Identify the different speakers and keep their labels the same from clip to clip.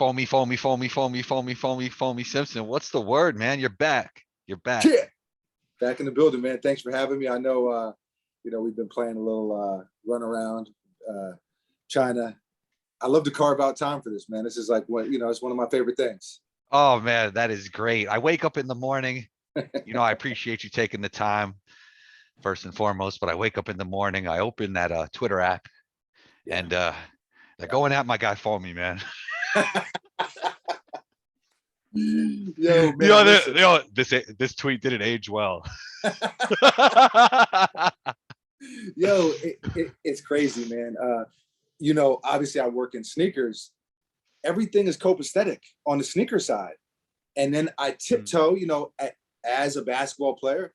Speaker 1: Foamy, foamy, foamy, foamy, foamy, foamy, foamy Simpson. What's the word, man? You're back. You're back.
Speaker 2: Yeah, back in the building, man. Thanks for having me. I know, we've been playing a little run around, China. I love to carve out time for this, man. This is like it's one of my favorite things.
Speaker 1: Oh man, that is great. I wake up in the morning. I appreciate you taking the time first and foremost, but I wake up in the morning, I open that Twitter app,
Speaker 2: Yeah.
Speaker 1: and they're going at my guy Foamy, man.
Speaker 2: Yo, man.
Speaker 1: This tweet didn't age well.
Speaker 2: Yo, it's crazy, man. Obviously I work in sneakers. Everything is copacetic on the sneaker side. And then I tiptoe, as a basketball player,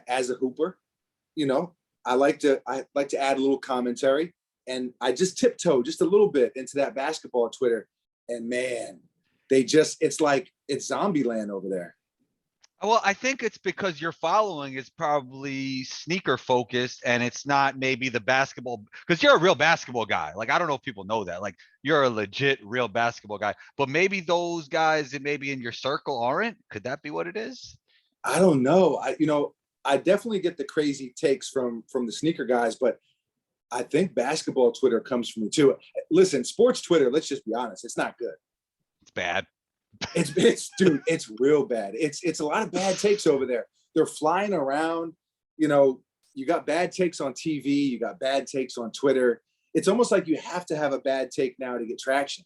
Speaker 2: as a hooper, I like to add a little commentary, and I just tiptoe just a little bit into that basketball Twitter. And man, it's like it's zombie land over there.
Speaker 1: Well, I think it's because your following is probably sneaker focused, and it's not maybe the basketball, because you're a real basketball guy. Like, I don't know if people know that. Like, you're a legit real basketball guy, but maybe those guys that maybe in your circle aren't. Could that be what it is?
Speaker 2: I don't know. I definitely get the crazy takes from the sneaker guys, but I think basketball Twitter comes from me too. Listen, sports Twitter, let's just be honest, it's not good.
Speaker 1: It's bad.
Speaker 2: Dude, it's real bad. It's a lot of bad takes over there. They're flying around. You got bad takes on TV. You got bad takes on Twitter. It's almost like you have to have a bad take now to get traction.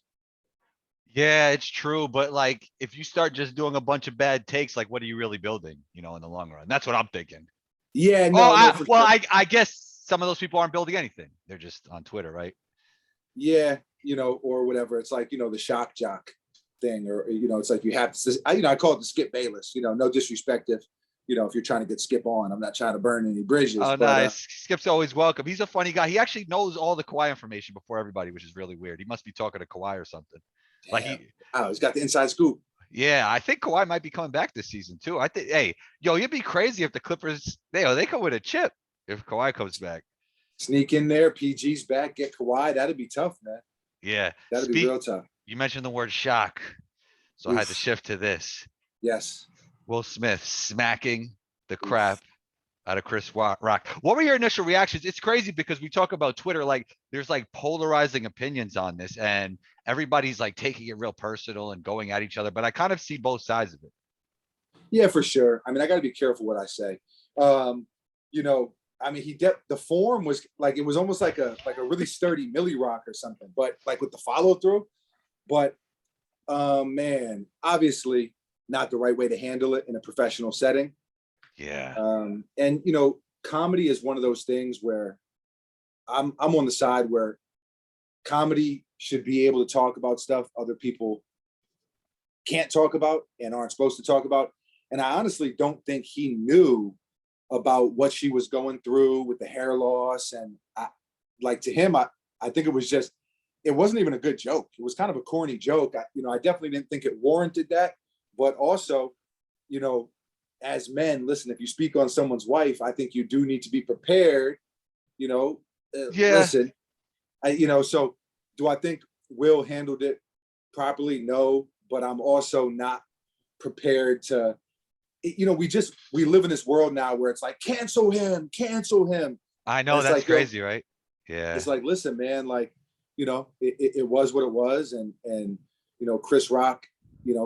Speaker 1: Yeah, it's true. But like, if you start just doing a bunch of bad takes, like, what are you really building, in the long run? That's what I'm thinking.
Speaker 2: Yeah,
Speaker 1: I guess some of those people aren't building anything. They're just on Twitter, right?
Speaker 2: Yeah, or whatever. It's like, the shock jock thing, or it's like you have to, I call it the Skip Bayless, no disrespect if you're trying to get Skip on. I'm not trying to burn any bridges.
Speaker 1: Oh, nice. Skip's always welcome. He's a funny guy. He actually knows all the Kawhi information before everybody, which is really weird. He must be talking to Kawhi or something.
Speaker 2: Damn. He's got the inside scoop.
Speaker 1: Yeah, I think Kawhi might be coming back this season too. I think, hey, you'd be crazy if the Clippers, they come with a chip if Kawhi comes back.
Speaker 2: Sneak in there, PG's back, get Kawhi. That'd be tough, man.
Speaker 1: Yeah.
Speaker 2: That'd be real tough.
Speaker 1: You mentioned the word shock, so I had to shift to this.
Speaker 2: Yes.
Speaker 1: Will Smith smacking the crap out of Chris Rock. What were your initial reactions? It's crazy because we talk about Twitter, like there's like polarizing opinions on this, and everybody's like taking it real personal and going at each other, but I kind of see both sides of it.
Speaker 2: Yeah, for sure. I mean, I got to be careful what I say. The form was like, it was almost like a really sturdy Millie Rock or something, but like with the follow through. But man, obviously not the right way to handle it in a professional setting.
Speaker 1: Yeah.
Speaker 2: And comedy is one of those things where I'm on the side where comedy should be able to talk about stuff other people can't talk about and aren't supposed to talk about. And I honestly don't think he knew about what she was going through with the hair loss. And to him, I think it wasn't even a good joke. It was kind of a corny joke. I definitely didn't think it warranted that. But also, as men, listen, if you speak on someone's wife, I think you do need to be prepared, listen, so do I think Will handled it properly? No, but I'm also not prepared to, we live in this world now where it's like, cancel him.
Speaker 1: I know, that's like, crazy, right? Yeah.
Speaker 2: It's like, listen, man, it was what it was. And Chris Rock,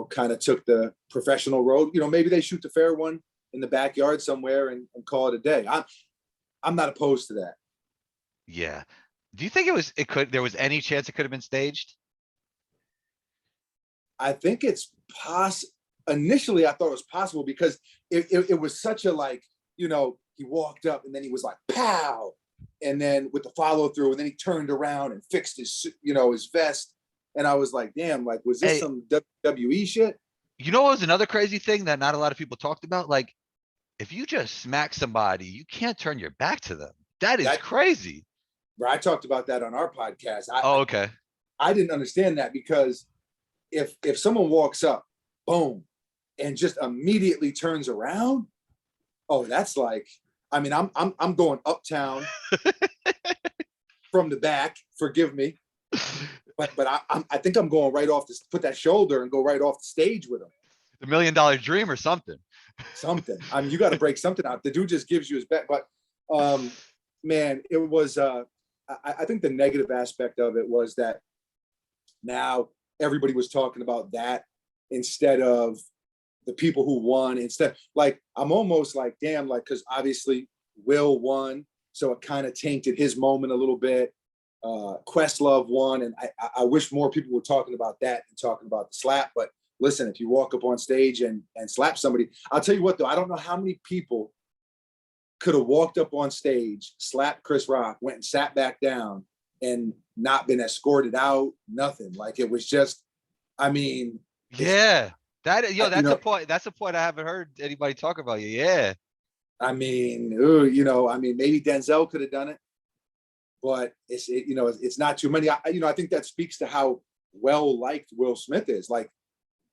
Speaker 2: kind of took the professional road. Maybe they shoot the fair one in the backyard somewhere and call it a day. I'm not opposed to that.
Speaker 1: Yeah. Do you think there was any chance it could have been staged?
Speaker 2: I think it's possible. Initially, I thought it was possible because it was such a he walked up and then he was like, pow. And then with the follow through, and then he turned around and fixed his vest. And I was like, damn, was this some WWE shit?
Speaker 1: What was another crazy thing that not a lot of people talked about? Like, if you just smack somebody, you can't turn your back to them. That is crazy.
Speaker 2: I talked about that on our podcast.
Speaker 1: Okay.
Speaker 2: I didn't understand that because if someone walks up, boom, and just immediately turns around, that's like, I'm going uptown from the back. Forgive me. I think I'm going right off this, put that shoulder and go right off the stage with him.
Speaker 1: The $1 million dream or something.
Speaker 2: Something. I mean, you got to break something out. The dude just gives you his bet. But man, it was. I think the negative aspect of it was that now everybody was talking about that instead of the people who won. Instead, like I'm almost like, damn, like because obviously Will won, so it kind of tainted his moment a little bit. Questlove won, and I wish more people were talking about that and talking about the slap. But listen, if you walk up on stage and slap somebody, I'll tell you what though, I don't know how many people could have walked up on stage, slapped Chris Rock, went and sat back down, and not been escorted out. Nothing. Like it was just, I mean,
Speaker 1: Yeah, that's
Speaker 2: know,
Speaker 1: a point. That's a point I haven't heard anybody talk about. Yeah,
Speaker 2: I mean, I mean, maybe Denzel could have done it, but it's not too many. I think that speaks to how well liked Will Smith is. Like,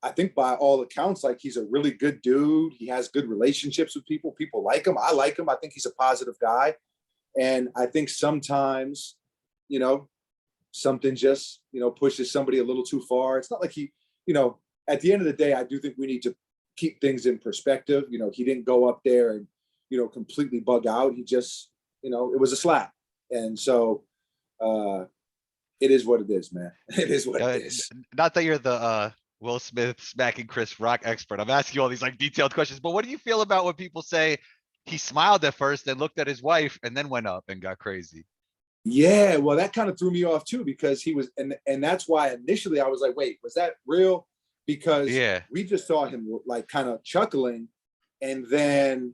Speaker 2: I think by all accounts, like he's a really good dude. He has good relationships with people. People like him. I like him. I think he's a positive guy. And I think sometimes, something just, pushes somebody a little too far. It's not like he, at the end of the day, I do think we need to keep things in perspective. He didn't go up there and, completely bug out. He just, it was a slap. And so it is what it is, man. It is what it is.
Speaker 1: Not that you're the Will Smith smacking Chris Rock expert. I'm asking you all these like detailed questions, but what do you feel about when people say he smiled at first and looked at his wife and then went up and got crazy?
Speaker 2: Yeah, well, that kind of threw me off too, because he was, and that's why initially I was like, wait, was that real? Because we just saw him like kind of chuckling, and then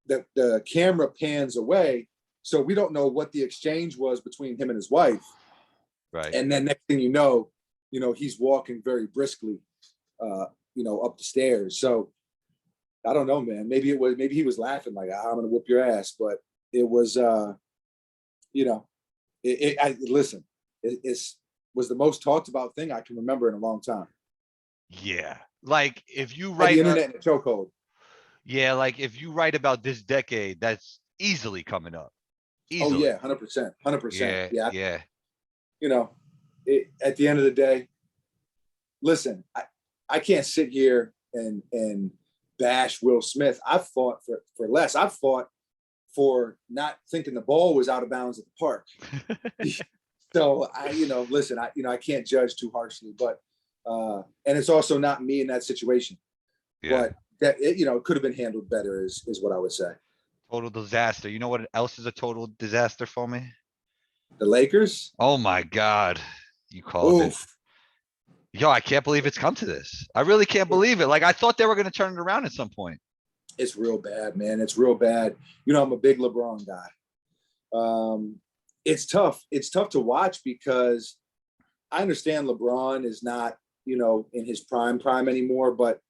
Speaker 2: the camera pans away, so we don't know what the exchange was between him and his wife.
Speaker 1: Right.
Speaker 2: And then next thing you know, he's walking very briskly, up the stairs. So I don't know, man. Maybe he was laughing like, I'm gonna whoop your ass, but it was, listen, it was the most talked about thing I can remember in a long time.
Speaker 1: Yeah, like if you write
Speaker 2: the internet in a chokehold.
Speaker 1: Yeah, like if you write about this decade, that's easily coming up. Easily.
Speaker 2: Oh yeah, 100%, 100%.
Speaker 1: Yeah.
Speaker 2: At the end of the day, listen, I can't sit here and bash Will Smith. I've fought for less. I've fought for not thinking the ball was out of bounds at the park. So listen, I can't judge too harshly, but and it's also not me in that situation.
Speaker 1: Yeah.
Speaker 2: But that it could have been handled better is what I would say.
Speaker 1: Total disaster. You know what else is a total disaster for me?
Speaker 2: The Lakers.
Speaker 1: Oh my God. You called it. Yo, I can't believe it's come to this. I really can't believe it. Like I thought they were going to turn it around at some point.
Speaker 2: It's real bad, man. It's real bad. I'm a big LeBron guy. It's tough. It's tough to watch because I understand LeBron is not, in his prime anymore, but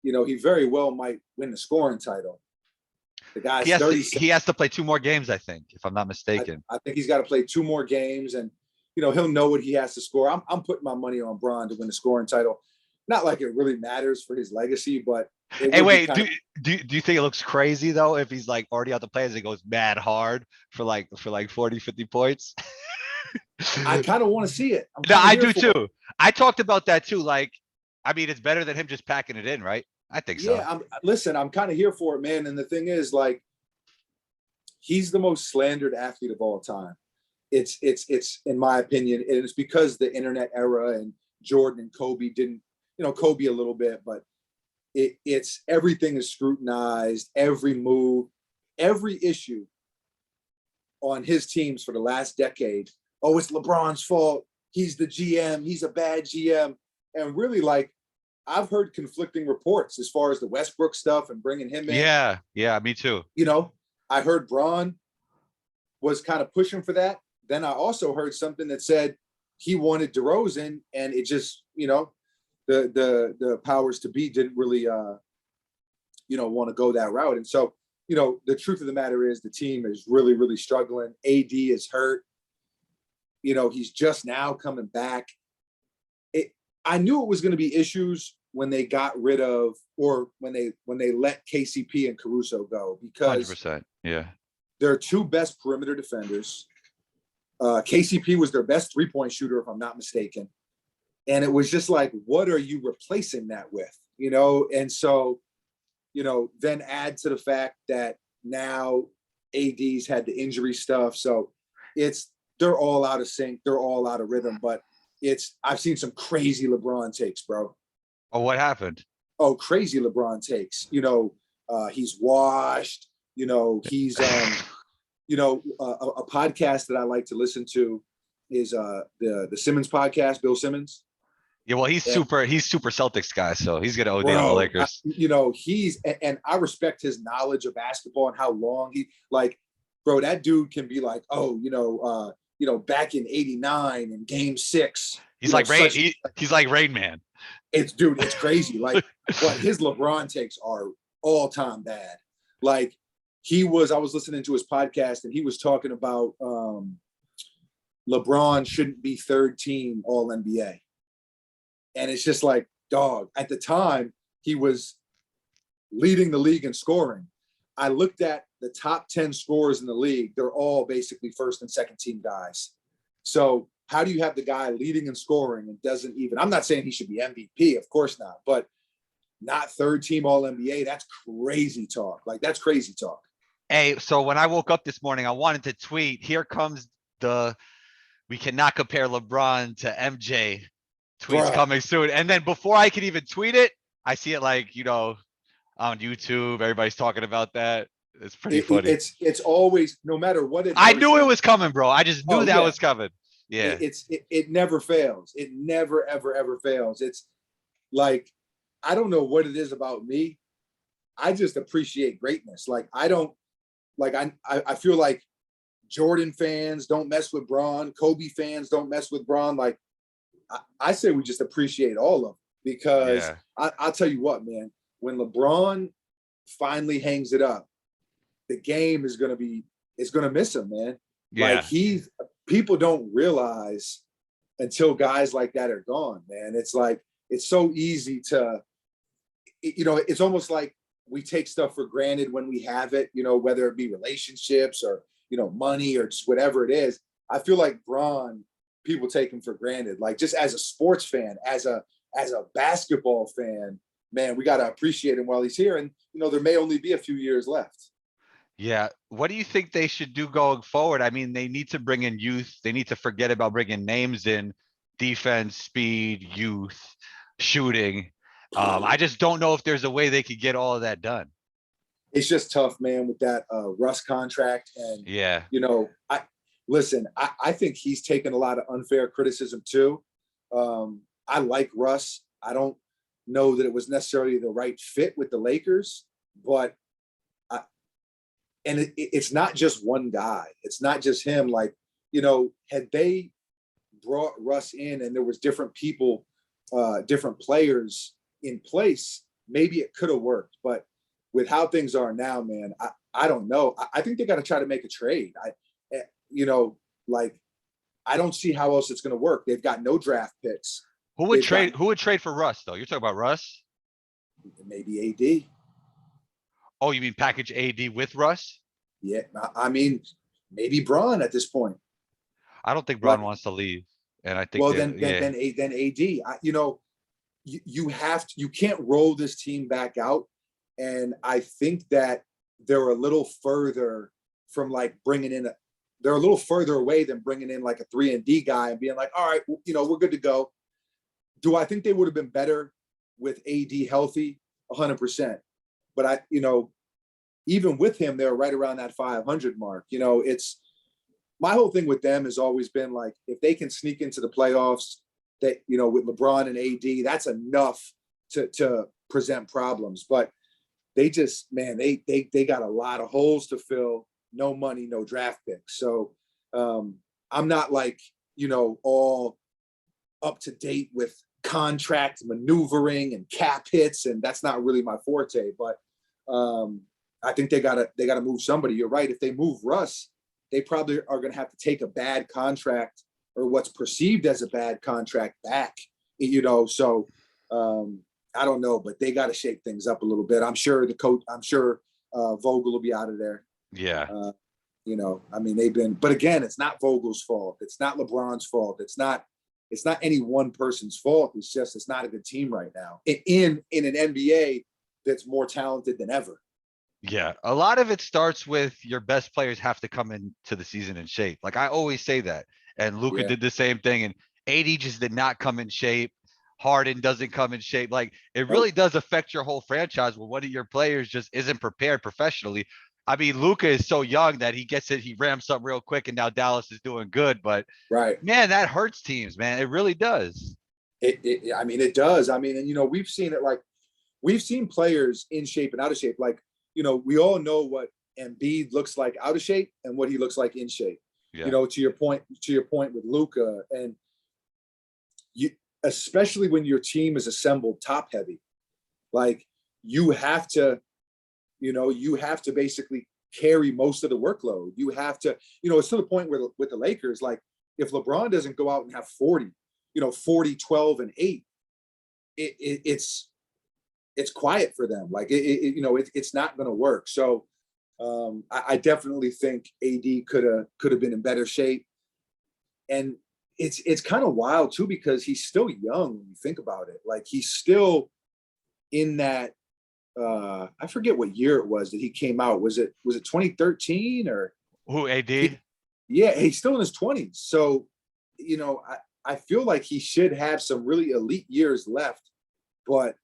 Speaker 2: he very well might win the scoring title. The guy's 30.
Speaker 1: He has to play 2 more games, I think, if I'm not mistaken.
Speaker 2: I think he's got to play 2 more games, and he'll know what he has to score. I'm putting my money on Bron to win the scoring title. Not like it really matters for his legacy, but
Speaker 1: hey, wait, do you think it looks crazy though if he's like already out the play and goes mad hard for like 40, 50 points?
Speaker 2: I kind of want to see it.
Speaker 1: No, I do too. I talked about that too. Like, I mean, it's better than him just packing it in, right? I think so.
Speaker 2: Yeah, I'm kind of here for it, man. And the thing is, like, he's the most slandered athlete of all time. It's in my opinion, and it's because the internet era and Jordan and Kobe didn't, Kobe a little bit, but it's everything is scrutinized, every move, every issue on his teams for the last decade. Oh, it's LeBron's fault. He's the GM. He's a bad GM. And really, like, I've heard conflicting reports as far as the Westbrook stuff and bringing him in.
Speaker 1: Yeah, me too.
Speaker 2: I heard Bron was kind of pushing for that. Then I also heard something that said he wanted DeRozan, and it just, the powers to be didn't really, want to go that route. And so, the truth of the matter is the team is really, really struggling. AD is hurt. He's just now coming back. I knew it was going to be issues when they got rid of, or when they let KCP and Caruso go, because
Speaker 1: 100%. Yeah.
Speaker 2: their 2 best perimeter defenders. KCP was their best 3-point shooter, if I'm not mistaken. And it was just like, what are you replacing that with? And so, then add to the fact that now AD's had the injury stuff. So they're all out of sync. They're all out of rhythm, but I've seen some crazy LeBron takes, bro.
Speaker 1: Oh, what happened?
Speaker 2: Oh, crazy LeBron takes. He's washed. He's a podcast that I like to listen to is the Simmons podcast, Bill Simmons.
Speaker 1: Yeah, well, he's
Speaker 2: And,
Speaker 1: super Celtics guy, so he's gonna OD on the
Speaker 2: bro,
Speaker 1: Lakers.
Speaker 2: And I respect his knowledge of basketball and how long bro, that dude can be like, back in '89 in Game 6.
Speaker 1: He's like Rain. He's like Rain Man.
Speaker 2: It's crazy. Like, but his LeBron takes are all time bad. Like, I was listening to his podcast and he was talking about LeBron shouldn't be third team All NBA. And it's just like, dog, at the time, he was leading the league in scoring. I looked at the top 10 scorers in the league. They're all basically first and second team guys. So how do you have the guy leading in scoring and doesn't even, I'm not saying he should be MVP, of course not, but not third team All NBA? That's crazy talk. Like, that's crazy talk.
Speaker 1: Hey, so when I woke up this morning, I wanted to tweet, here comes we cannot compare LeBron to MJ tweets coming soon. And then before I could even tweet it, I see it like, on YouTube, everybody's talking about that. It's pretty funny.
Speaker 2: It's always, no matter what
Speaker 1: I knew it was coming, bro. I just knew that was coming. Yeah.
Speaker 2: It never fails. It never, ever, ever fails. It's like, I don't know what it is about me. I just appreciate greatness. Like, I feel like Jordan fans don't mess with Bron. Kobe fans don't mess with Bron. Like, I say we just appreciate all of them because I'll tell you what, man, when LeBron finally hangs it up, the game is going to miss him, man. Yeah. Like, people don't realize until guys like that are gone, man. It's like, it's so easy to, it's almost like we take stuff for granted when we have it, whether it be relationships or, money or just whatever it is. I feel like Bron, people take him for granted. Like, just as a sports fan, as a basketball fan, man, we got to appreciate him while he's here. And, there may only be a few years left.
Speaker 1: Yeah. What do you think they should do going forward? I mean, they need to bring in youth. They need to forget about bringing names in: defense, speed, youth, shooting. I just don't know if there's a way they could get all of that done.
Speaker 2: It's just tough, man, with that Russ contract. And, I think he's taken a lot of unfair criticism too. I like Russ. I don't know that it was necessarily the right fit with the Lakers, but it's not just one guy. It's not just him. Like, had they brought Russ in and there was different people, different players in place, maybe it could have worked. But with how things are now, man, I don't know. I think they got to try to make a trade. I don't see how else it's going to work. They've got no draft picks.
Speaker 1: Who would trade for Russ, though? You're talking about Russ?
Speaker 2: Maybe AD.
Speaker 1: Oh, you mean package AD with Russ?
Speaker 2: Yeah, I mean, maybe Bron at this point.
Speaker 1: I don't think Bron wants to leave, and I think
Speaker 2: then AD. You can't roll this team back out, and I think that they're a little further from like bringing in they're a little further away than bringing in like a 3-and-D guy and being like, all right, we're good to go. Do I think they would have been better with AD healthy? 100%. But even with him, they're right around that 500 mark. It's my whole thing with them has always been like, if they can sneak into the playoffs, that with LeBron and AD, that's enough to present problems. But they just, man, they got a lot of holes to fill. No money, no draft picks. So I'm not like all up to date with contract maneuvering and cap hits, and that's not really my forte. But I think they gotta move somebody. You're right. If they move Russ, they probably are going to have to take a bad contract or what's perceived as a bad contract back. So I don't know, but they got to shake things up a little bit. I'm sure the coach. I'm sure Vogel will be out of there.
Speaker 1: Yeah.
Speaker 2: I mean, they've been, but again, it's not Vogel's fault. It's not LeBron's fault. It's not any one person's fault. It's just, it's not a good team right now in an NBA that's more talented than ever.
Speaker 1: Yeah, a lot of it starts with your best players have to come into the season in shape. Like I always say that. And Luka
Speaker 2: Yeah.
Speaker 1: did the same thing. And AD just did not come in shape. Harden doesn't come in shape. Like it really
Speaker 2: Nope.
Speaker 1: does affect your whole franchise when one of your players just isn't prepared professionally. I mean, Luka is so young that he gets it, he ramps up real quick, and now Dallas is doing good. But
Speaker 2: Right.
Speaker 1: man, that hurts teams, man. It really does.
Speaker 2: I mean, it does. I mean, and we've seen it, like we've seen players in shape and out of shape. Like, we all know what Embiid looks like out of shape and what he looks like in shape.
Speaker 1: Yeah.
Speaker 2: To your point with Luka, and especially when your team is assembled top heavy, like you have to basically carry most of the workload. You have to, it's to the point where with the Lakers, like if LeBron doesn't go out and have 40, 40, 12, and 8, it's quiet for them. Like it's not going to work. So I definitely think AD could have been in better shape. And it's kind of wild too, because he's still young when you think about it. Like he's still in that, I forget what year it was that he came out. Was it 2013 or
Speaker 1: Who, AD?
Speaker 2: Yeah, he's still in his 20s. So, I feel like he should have some really elite years left, but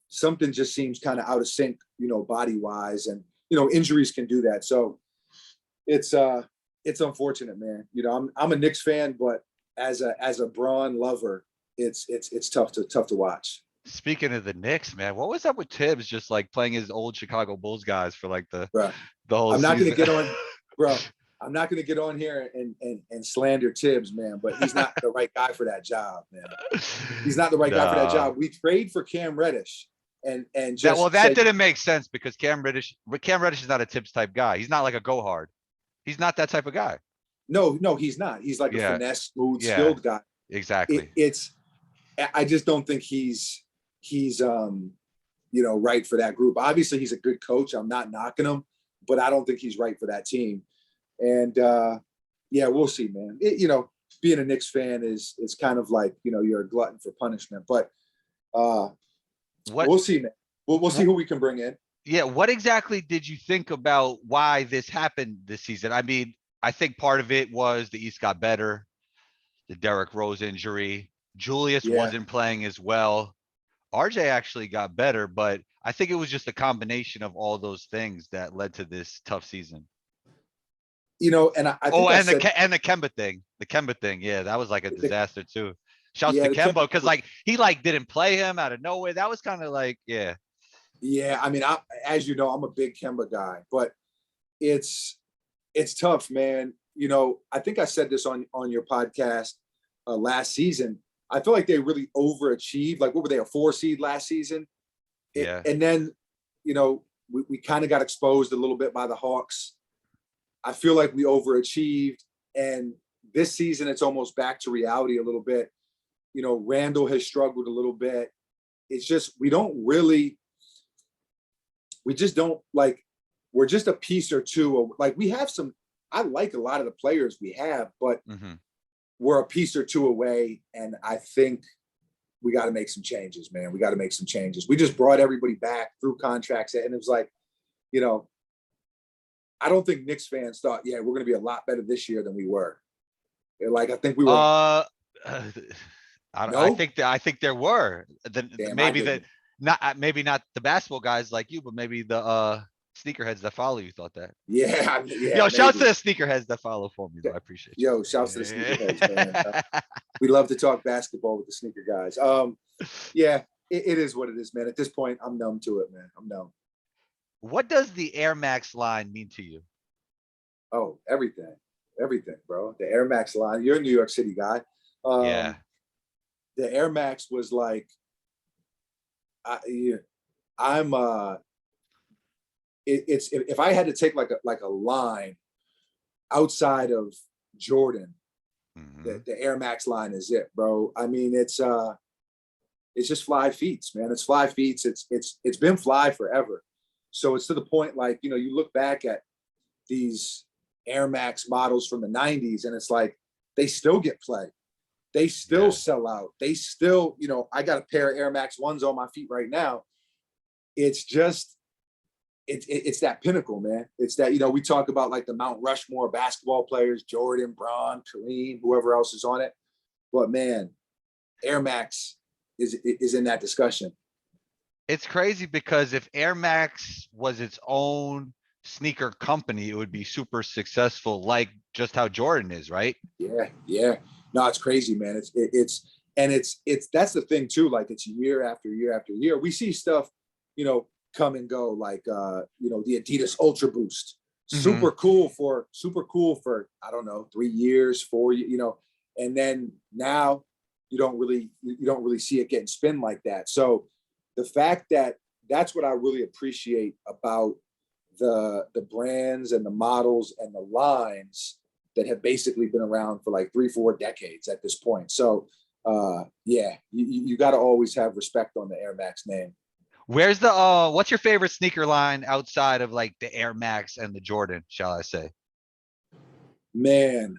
Speaker 2: something just seems kind of out of sync, body wise, and injuries can do that. So it's unfortunate, man. I'm a Knicks fan, but as a Braun lover, it's tough to watch.
Speaker 1: Speaking of the Knicks, man, what was up with Tibbs just like playing his old Chicago Bulls guys for like the
Speaker 2: Bro,
Speaker 1: whole
Speaker 2: I'm not
Speaker 1: season?
Speaker 2: going to get on, bro. I'm not going to get on here and slander Tibbs, man, but he's not the right guy for that job, man. He's not the right guy for that job. We trade for Cam Reddish and just
Speaker 1: that didn't make sense because Cam Reddish is not a Tibbs type guy. He's not like a go hard. He's not that type of guy.
Speaker 2: No, he's not. He's like a finesse, smooth, skilled guy.
Speaker 1: Exactly.
Speaker 2: I just don't think he's right for that group. Obviously, he's a good coach. I'm not knocking him, but I don't think he's right for that team. And we'll see, man. Being a Knicks fan is kind of like, you're a glutton for punishment. But we'll see, man. We'll see who we can bring in.
Speaker 1: Yeah. What exactly did you think about why this happened this season? I mean, I think part of it was the East got better, the Derrick Rose injury. Julius wasn't playing as well. RJ actually got better, but I think it was just a combination of all those things that led to this tough season.
Speaker 2: And I think
Speaker 1: the Kemba thing. Yeah, that was like a disaster too. Shouts to Kemba because like he didn't play him out of nowhere. That was kind of like, yeah.
Speaker 2: Yeah, I mean, as you know, I'm a big Kemba guy, but it's tough, man. I think I said this on your podcast last season. I feel like they really overachieved. Like, what were they, a 4 seed last season?
Speaker 1: Yeah.
Speaker 2: And then, we kind of got exposed a little bit by the Hawks. I feel like we overachieved. And this season, it's almost back to reality a little bit. Randall has struggled a little bit. It's just, we're just a piece or two. Like, we have I like a lot of the players we have, but we're a piece or two away. And I think we got to make some changes, man. We got to make some changes. We just brought everybody back through contracts. And it was like, I don't think Knicks fans thought, we're going to be a lot better this year than we were. Like, I think we were.
Speaker 1: I think there were. Maybe not the basketball guys like you, but maybe the sneakerheads that follow you thought that.
Speaker 2: Yeah.
Speaker 1: Yo, shouts to the sneakerheads that follow for me, though. I appreciate you.
Speaker 2: Yo, shouts to the sneakerheads, man. We love to talk basketball with the sneaker guys. It is what it is, man. At this point, I'm numb to it, man. I'm numb.
Speaker 1: What does the Air Max line mean to you?
Speaker 2: Oh, everything, bro. The Air Max line. You're a New York City guy.
Speaker 1: The
Speaker 2: Air Max was like, if I had to take like a line outside of Jordan, the Air Max line is it, bro. I mean, it's just fly feet, man. It's fly feet. It's been fly forever. So it's to the point, like, you look back at these Air Max models from the 90s, and it's like they still get play. They still
Speaker 1: Yeah.
Speaker 2: sell out. They still, I got a pair of Air Max ones on my feet right now. It's just, it's that pinnacle, man. It's that, we talk about like the Mount Rushmore basketball players, Jordan, Braun, Kareem, whoever else is on it. But man, Air Max is in that discussion.
Speaker 1: It's crazy because if Air Max was its own sneaker company, it would be super successful, like just how Jordan is, right?
Speaker 2: Yeah, yeah. No, it's crazy, man. It's that's the thing too. Like it's year after year after year. We see stuff, come and go, like the Adidas Ultra Boost.
Speaker 1: Mm-hmm.
Speaker 2: Super cool for I don't know, 3 years, 4 years, and then now you don't really see it getting spin like that. So the fact that that's what I really appreciate about the brands and the models and the lines that have basically been around for like 3-4 decades at this point. So yeah, you got to always have respect on the Air Max name.
Speaker 1: Where's the what's your favorite sneaker line outside of like the Air Max and the Jordan, shall I say?
Speaker 2: Man,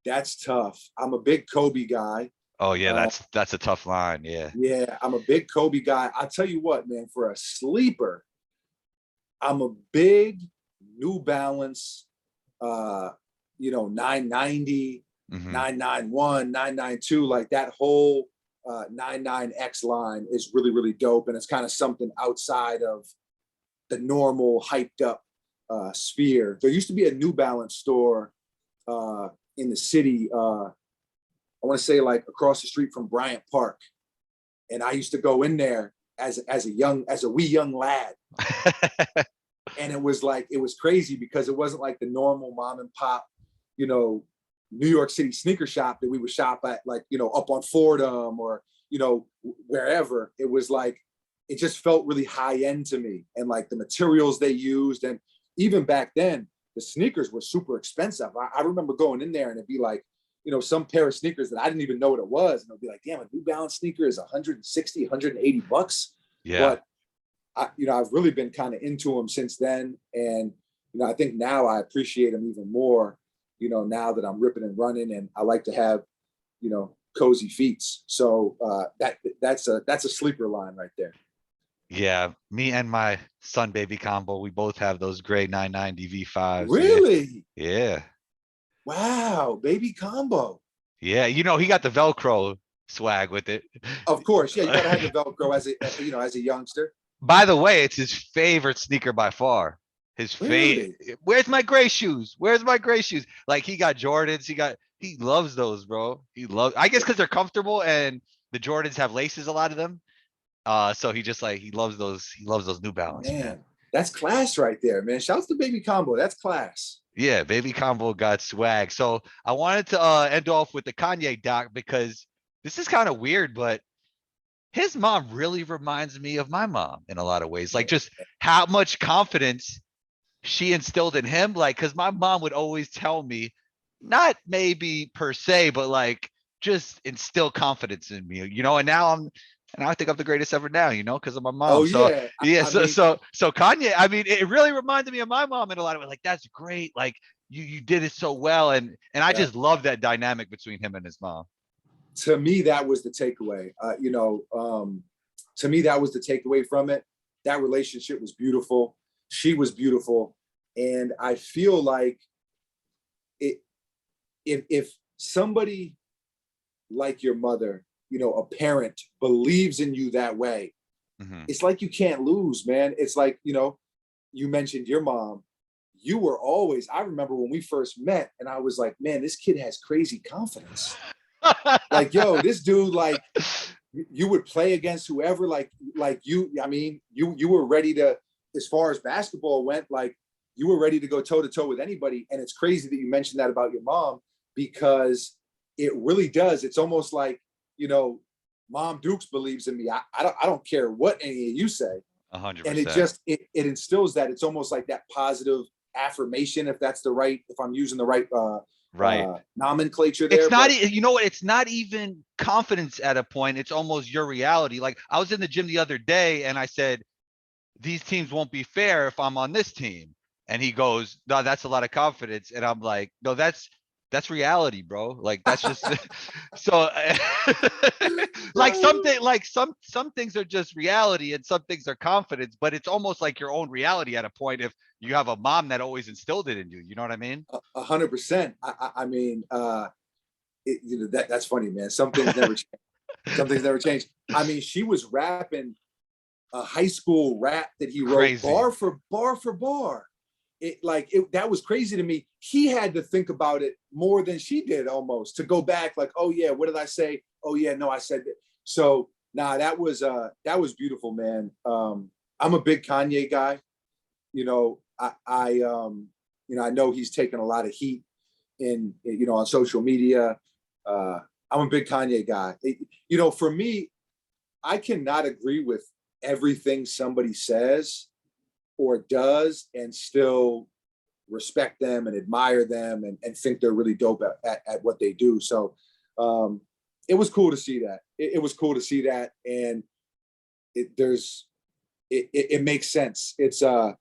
Speaker 2: that's tough. I'm a big Kobe guy.
Speaker 1: Oh yeah, that's a tough line. Yeah.
Speaker 2: Yeah, I'm a big Kobe guy. I'll tell you what, man, for a sleeper, I'm a big New Balance 990,
Speaker 1: Mm-hmm.
Speaker 2: 991, 992, like that whole 99X line is really, really dope. And it's kind of something outside of the normal hyped up sphere. There used to be a New Balance store in the city. I want to say like across the street from Bryant Park. And I used to go in there as a wee young lad. And it was crazy because it wasn't like the normal mom and pop, New York City sneaker shop that we would shop at, like, up on Fordham or, wherever. It was like, it just felt really high end to me. And like the materials they used. And even back then, the sneakers were super expensive. I remember going in there and it'd be like, some pair of sneakers that I didn't even know what it was. And it'd be like, damn, a New Balance sneaker is 160, 180 bucks.
Speaker 1: Yeah.
Speaker 2: But I've really been kind of into them since then. And, I think now I appreciate them even more, now that I'm ripping and running, and I like to have, cozy feet. So that's a sleeper line right there.
Speaker 1: Yeah, me and my son baby combo, we both have those gray 990 V5s. Yeah.
Speaker 2: Really?
Speaker 1: Yeah.
Speaker 2: Wow. Baby combo.
Speaker 1: Yeah, he got the Velcro swag with it.
Speaker 2: Of course. Yeah. You got to have the Velcro as a youngster.
Speaker 1: By the way, it's his favorite sneaker by far. His favorite.
Speaker 2: Really?
Speaker 1: Where's my gray shoes? Where's my gray shoes? Like he got Jordans. He loves those, bro. I guess because they're comfortable and the Jordans have laces, a lot of them. So he loves those. He loves those New Balance, man.
Speaker 2: Man, that's class right there, man. Shouts to Baby Combo. That's class.
Speaker 1: Yeah, baby combo got swag. So I wanted to end off with the Kanye doc because this is kind of weird, but his mom really reminds me of my mom in a lot of ways. Like
Speaker 2: Yeah.
Speaker 1: just how much confidence she instilled in him. Like, because my mom would always tell me, not maybe per se, but like just instill confidence in me, and I think I'm the greatest ever now, because of my mom.
Speaker 2: Oh
Speaker 1: So
Speaker 2: yeah.
Speaker 1: yeah,
Speaker 2: I mean,
Speaker 1: so Kanye, I mean, it really reminded me of my mom in a lot of ways. Like, that's great. Like you did it so well. And I
Speaker 2: yeah.
Speaker 1: just love that dynamic between him and his mom.
Speaker 2: To me, that was the takeaway. To me, that was the takeaway from it. That relationship was beautiful. She was beautiful. And I feel like if somebody like your mother, a parent believes in you that way,
Speaker 1: Mm-hmm.
Speaker 2: it's like you can't lose, man. It's like, you mentioned your mom. You were always, I remember when we first met and I was like, man, this kid has crazy confidence. Like, yo, this dude, like, you would play against whoever, like you, I mean, you were ready to, as far as basketball went, like you were ready to go toe to toe with anybody. And it's crazy that you mentioned that about your mom, because it really does. It's almost like, Mom Dukes believes in me. I don't care what any of you say.
Speaker 1: 100%.
Speaker 2: And it instills that. It's almost like that positive affirmation, if I'm using the right
Speaker 1: right.
Speaker 2: nomenclature there.
Speaker 1: It's not, what? It's not even confidence at a point. It's almost your reality. Like I was in the gym the other day and I said, these teams won't be fair if I'm on this team. And he goes, no, that's a lot of confidence. And I'm like, no, that's reality, bro. Like that's just so like something like some things are just reality and some things are confidence, but it's almost like your own reality at a point if you have a mom that always instilled it in you. You know what I mean?
Speaker 2: 100%. I mean, that's funny, man. Some things never change. Some things never change. I mean, she was rapping a high school rap that he wrote
Speaker 1: Crazy.
Speaker 2: bar for bar for bar. That was crazy to me. He had to think about it more than she did, almost, to go back like, oh yeah, what did I say? Oh yeah, no, I said that. So nah, that was beautiful, man. I'm a big Kanye guy. You know, I know he's taken a lot of heat on social media. I'm a big Kanye guy. For me, I cannot agree with everything somebody says or does and still respect them and admire them and think they're really dope at what they do. So it was cool to see that. It was cool to see that. And it makes sense. It's my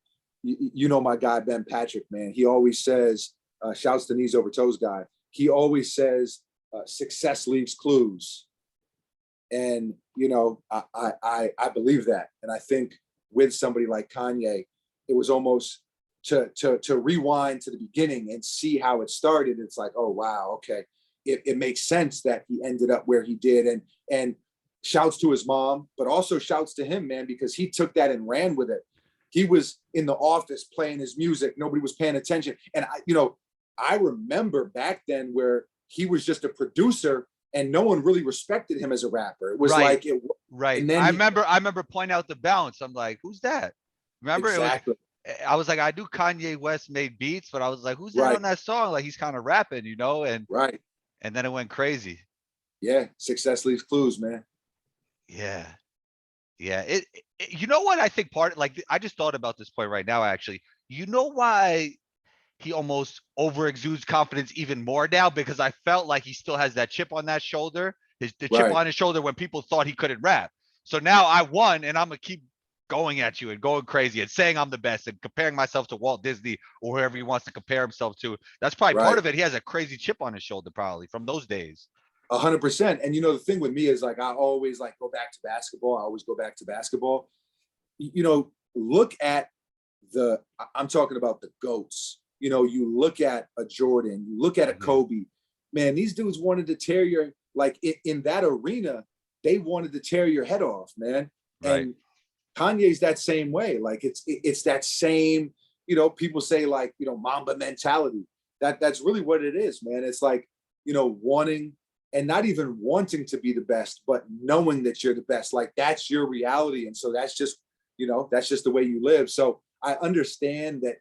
Speaker 2: guy, Ben Patrick, man. He always says, shouts to Knees Over Toes guy. He always says, success leaves clues. And, I believe that. And I think with somebody like Kanye, it was almost to rewind to the beginning and see how it started. It's like, oh, wow, okay. It makes sense that he ended up where he did. And shouts to his mom, but also shouts to him, man, because he took that and ran with it. He was in the office playing his music. Nobody was paying attention. And I remember back then where he was just a producer and no one really respected him as a rapper. It was
Speaker 1: Right.
Speaker 2: like it.
Speaker 1: Right.
Speaker 2: And then
Speaker 1: I remember pointing out the bounce. I'm like, who's that? Remember it was
Speaker 2: exactly
Speaker 1: I was like, I knew Kanye West made beats, but I was like, who's that
Speaker 2: right,
Speaker 1: on that song? Like he's kind of rapping, and
Speaker 2: right.
Speaker 1: then it went crazy.
Speaker 2: Yeah, success leaves clues, man.
Speaker 1: Yeah. Yeah. You know what I think part like I just thought about this point right now, actually. You know why he almost over exudes confidence even more now? Because I felt like he still has that chip on that shoulder, the chip
Speaker 2: Right,
Speaker 1: on his shoulder when people thought he couldn't rap. So now I won and I'm gonna keep going at you and going crazy and saying I'm the best and comparing myself to Walt Disney or whoever he wants to compare himself to. That's probably part
Speaker 2: right.
Speaker 1: of it. He has a crazy chip on his shoulder, probably from those days.
Speaker 2: 100%. And the thing with me is like I always like go back to basketball. I always go back to basketball. Look at I'm talking about the GOATs. You look at a Jordan, you look at a
Speaker 1: Mm-hmm.
Speaker 2: Kobe. Man, these dudes wanted to tear your like in that arena, they wanted to tear your head off, man.
Speaker 1: Right.
Speaker 2: And Kanye's that same way. Like it's that same, people say like, Mamba mentality. That's really what it is, man. It's like, wanting and not even wanting to be the best, but knowing that you're the best. Like that's your reality. And so that's just the way you live. So I understand that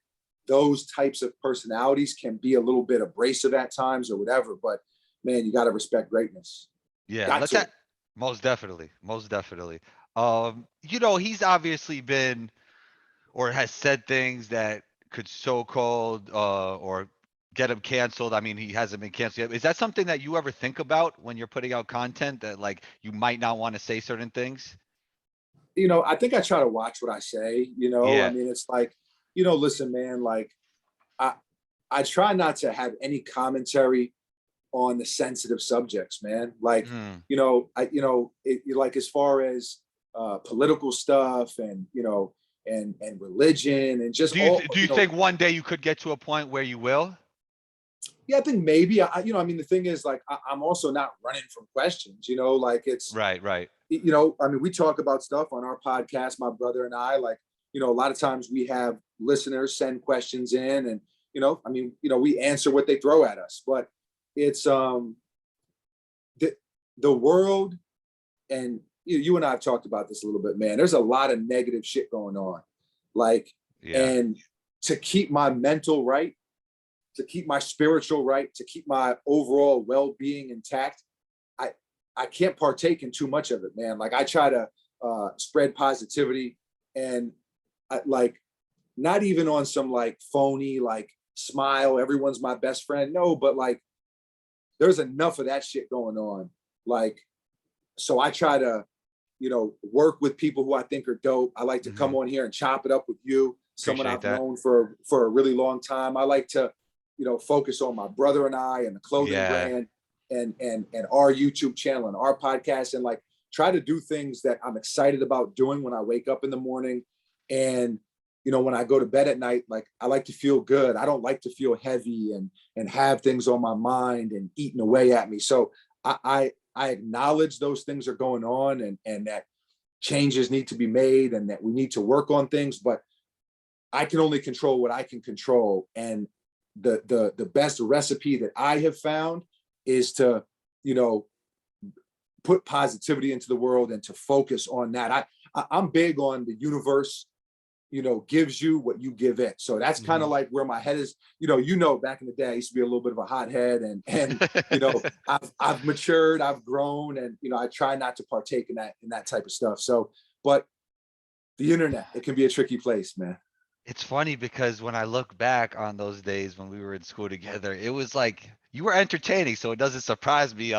Speaker 2: those types of personalities can be a little bit abrasive at times or whatever, but man, you got to respect greatness.
Speaker 1: Yeah.
Speaker 2: Got to.
Speaker 1: Most definitely. Most definitely. He's obviously been or has said things that could so-called or get him canceled. I mean, he hasn't been canceled yet. Is that something that you ever think about when you're putting out content that like you might not want to say certain things?
Speaker 2: I think I try to watch what I say, I
Speaker 1: Yeah.
Speaker 2: mean, it's like, listen, man, like I, I try not to have any commentary on the sensitive subjects, man. Like,
Speaker 1: Mm.
Speaker 2: like as far as political stuff and, and religion and just all,
Speaker 1: Do you think one day you could get to a point where you will?
Speaker 2: yeah, I think maybe I mean, the thing is like, I'm also not running from questions, like it's,
Speaker 1: Right, right.
Speaker 2: I mean, we talk about stuff on our podcast, my brother and I, like, a lot of times we have listeners send questions in and, I mean, we answer what they throw at us, but it's, the world and you and I have talked about this a little bit, man, there's a lot of negative shit going on. Like,
Speaker 1: Yeah.
Speaker 2: and to keep my mental right, to keep my spiritual right, to keep my overall well-being intact, I can't partake in too much of it, man. Like I try to spread positivity and like not even on some like phony like smile, everyone's my best friend. No, but like there's enough of that shit going on. Like, so I try to, work with people who I think are dope. I like to
Speaker 1: Hmm.
Speaker 2: come on here and chop it up with you. someone
Speaker 1: Appreciate
Speaker 2: I've
Speaker 1: that.
Speaker 2: known for a really long time. I like to, focus on my brother and I and the clothing
Speaker 1: Yeah.
Speaker 2: brand and our YouTube channel and our podcast, and like try to do things that I'm excited about doing when I wake up in the morning. And when I go to bed at night, like I like to feel good. I don't like to feel heavy and have things on my mind and eating away at me. So I acknowledge those things are going on, and that changes need to be made and that we need to work on things, but I can only control what I can control. And the best recipe that I have found is to, put positivity into the world and to focus on that. I'm big on the universe, gives you what you give it. So that's kind of
Speaker 1: Mhm.
Speaker 2: like where my head is. Back in the day, I used to be a little bit of a hothead, and I've matured, I've grown, and I try not to partake in that type of stuff. So, but the internet, it can be a tricky place, man.
Speaker 1: It's funny because when I look back on those days when we were in school together, it was like you were entertaining, so it doesn't surprise me